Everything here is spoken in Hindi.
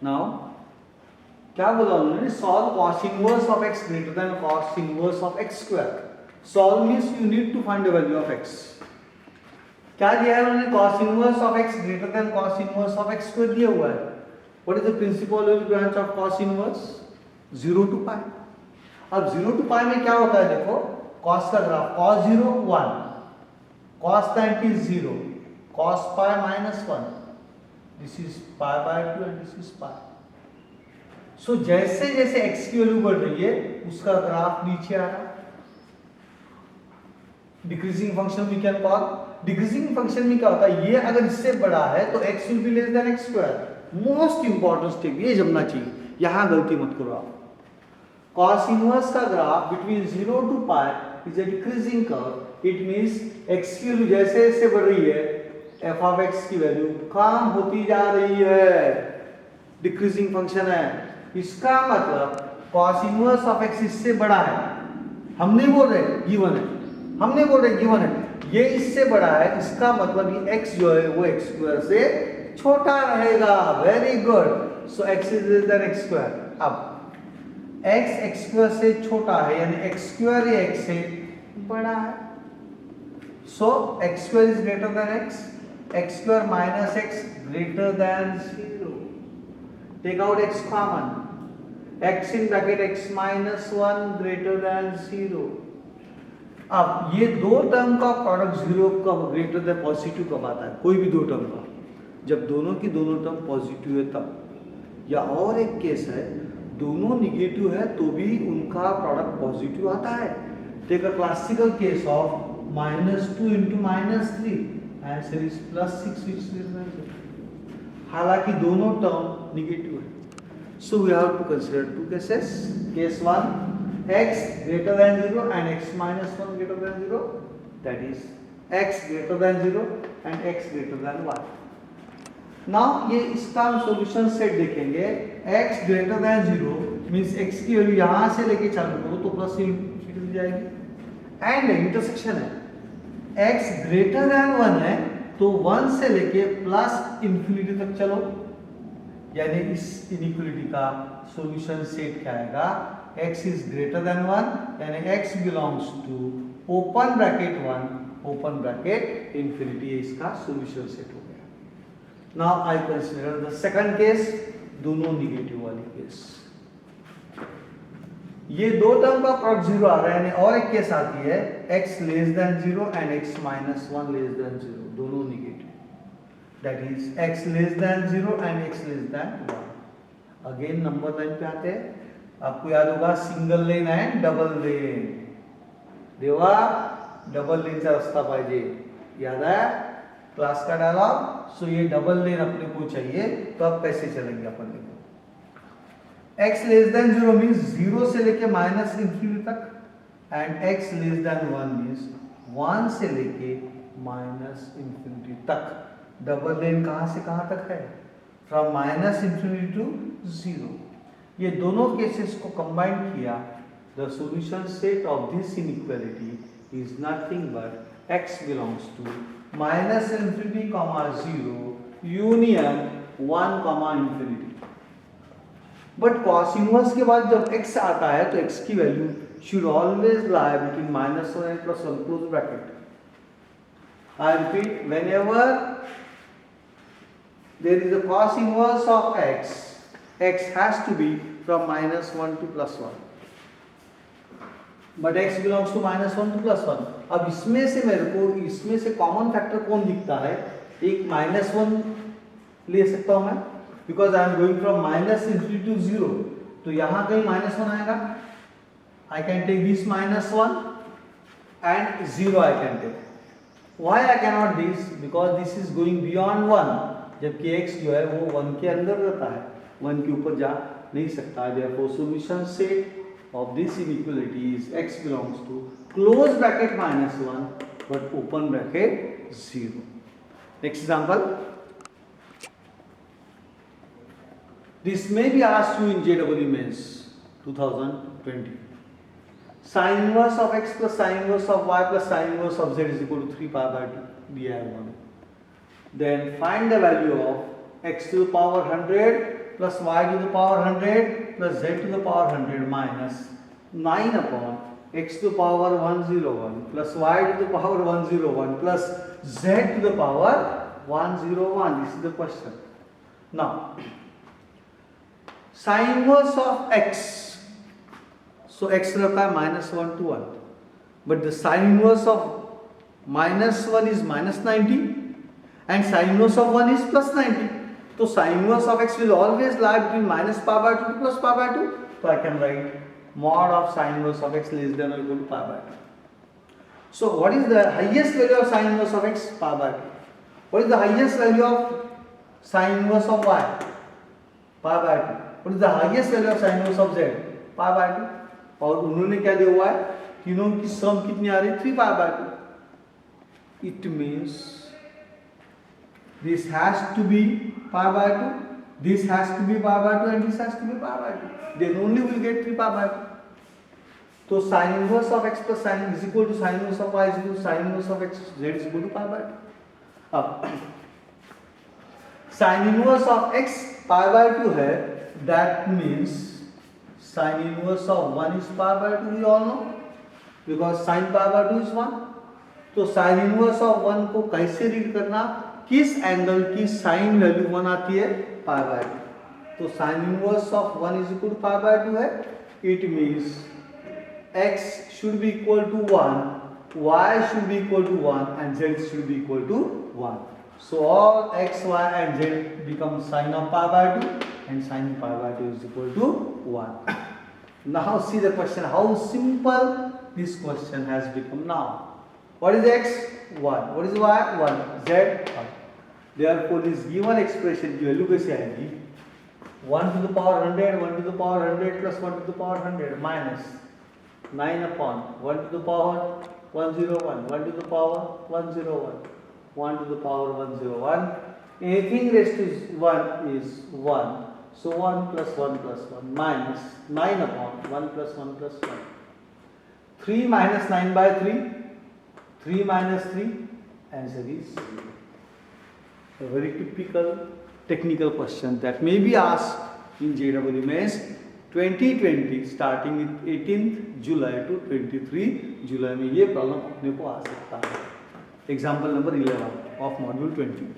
नाउ क्या बोला उन्होंने, solve cos inverse of x greater than cos inverse of x square. Solve means you need to find the value of x. क्या दिया है उन्होंने, cos inverse of x greater than cos inverse of x square दिया हुआ है। What is the principal branch of cos inverse, 0 to pi. अब 0 टू पाई में क्या होता है, देखो कॉस का graph, cos 0 1, cos 90 0, cos pi -1, this is pi by 2 and this is pi. So जैसे जैसे x की वैल्यू बढ़ रही है उसका ग्राफ नीचे आ रहा है। Decreasing function we can call, decreasing function में क्या होता है, ये अगर इससे बड़ा है तो x will be less than x square. Most important step ये जमना चाहिए, यहां गलती मत करो आप। cos इनवर्स का graph between 0 to pi is a decreasing curve. It means x की वैल्यू जैसे जैसे बढ़ रही है f ऑफ x की वैल्यू कम होती जा रही है, डिक्रीजिंग फंक्शन है। इसका मतलब cos इनवर्स ऑफ x इससे बड़ा है, हम नहीं बोल रहे गिवन है, हम नहीं बोल रहे गिवन है, ये इससे बड़ा है। इसका मतलब ये x जो है वो x स्क्वायर से छोटा रहेगा। Very good, so x is less than x square. अब x x स्क्वायर से छोटा है यानी x स्क्वायर ही x से बड़ा है। So x square is greater than x square minus x greater than 0। Take out x common, x in bracket x minus 1 greater than 0। अब ये दो टर्म का प्रोडक्ट 0 का ग्रेटर देन पॉजिटिव कब आता है, कोई भी दो टर्म का, जब दोनों की दोनों टर्म पॉजिटिव है तब। या और एक केस है, दोनों निगेटिव है तो भी उनका प्रोडक्ट पॉजिटिव आता है। Take a classical case of -2 into -3, answer is +6 which is -0। हालांकि दोनों टर्म निगेटिव है। So we have to consider two cases. Case 1, x greater than 0 and x minus 1 greater than 0. That is x greater than 0 and x greater than 1. Now ये इसका हम solution set देखेंगे। x greater than 0 means x की वैल्यू यहाँ से लेके चालू करो तो प्लस इंफिनिटी मिल जाएगी। एंड इंटरसेक्शन है, x greater than 1 है तो 1 से लेके प्लस इंफिनिटी तक चलो, यानी इस इनइक्वालिटी का सॉल्यूशन सेट क्या आएगा, x इज ग्रेटर देन 1 यानी x belongs to open bracket 1 open bracket infinity, इसका सॉल्यूशन सेट हो गया। Now I consider the second case, दोनों निगेटिव वाली केस। ये दो टर्म का प्रोडक्ट 0 आ रहा है, यानी और एक केस आती है x less than 0 and x minus 1 less than 0, दोनों negative. That is x less than 0 and x less than 1। Again number line पे आते हैं, आपको याद होगा single lane and double lane. देवा डबल लेनचा रस्ता पाहिजे, याद है क्लास का डायलॉग। सो ये डबल लेन अपने को चाहिए, तो अब कैसे चलेंगे अपन देखो। x लेस देन 0 मींस 0 से लेके माइनस इंफिनिटी तक, and x less than 1 means 1 से लेके माइनस इंफिनिटी तक। डबल लेन कहां से कहां तक है, फ्रॉम माइनस इंफिनिटी टू 0। ये दोनों केसेस को कंबाइन किया, the solution set of this inequality is nothing but x belongs to minus infinity comma 0 union 1 comma infinity. But cos inverse के बाद जब x आता है तो x की value should always lie between -1 and +1 close bracket. I repeat, whenever there is a cos inverse of x, x has to be from -1 to +1, but x belongs to -1 to +1। अब इसमें से मेरे को इसमें से कॉमन फैक्टर कौन दिखता है, एक -1 ले सकता हूं मैं, because I am going from minus infinity to 0, तो यहां कहीं -1 आएगा। I can take this -1 and 0 I can take. Why I cannot this? Because this is going beyond 1, जबकि x जो है वो 1 के अंदर रहता है, 1 के ऊपर जा नहीं सकता। Therefore solution set of this inequality is x belongs to close bracket -1 but open bracket 0। Next example, this may be asked you in JEE Mains 2020। sin inverse of x plus sin inverse of y plus sin inverse of z is equal to 3 pi by 2 दिया है उन्होंने। Then find the value of x to the power 100 plus y to the power 100 plus z to the power 100 minus 9 upon x to the power 101 plus y to the power 101 plus z to the power 101. This is the question. Now, sin inverse of x. So x रहता है -1 to 1. But the sin inverse of -1 is -90 and sin inverse of 1 is +90. So sin inverse of x will always lie between -π/2 to +π/2. So I can write mod of sin inverse of x less than or equal to π/2. So what is the highest value of sin inverse of x? π/2. What is the highest value of sin inverse of y? π/2. What is the highest value of sin inverse of z? π/2. और उन्होंने क्या दिया हुआ है? तीनों की सम कितनी आ रही है? 3π/2. It means this has to be π/2, this has to be π/2 and this has to be π/2. Then only we will get 3π/2. So sin inverse of x plus sin is equal to sin inverse of y is equal to sin inverse of x z is equal to π/2. अब sin inverse of x π/2 है, that means sin inverse of 1 is π/2, we all know, because sin π/2 is 1. तो sin inverse of 1 को कैसे रीड करना? किस एंगल की sin वैल्यू 1 आती है? π/2. तो sin inverse of 1 is equal to π/2 है. It means x should be equal to 1, y should be equal to 1 and z should be equal to 1. So all x, y and z become sin of π/2 and sin π/2 is equal to 1. Now see the question, how simple this question has become now. What is x? 1. What is y? 1. Z? 1. Therefore this given expression की वैल्यू कैसे आएगी? 1 to the power 100, 1 to the power 100 plus 1 to the power 100 minus 9 upon 1 to the power 101, 1 to the power 101, 1 to the power 101. Anything raised to 1 is 1. So 1 plus 1 plus 1 minus 9 upon 1 plus 1 plus 1. 3 minus 9 by 3. 3 minus 3. Answer is 0. A very typical technical question that may be asked in JEE Mains 2020 starting with 18th July to 23 July में ये प्रॉब्लम अपने को आ सकता है. Example number 11 of module 20.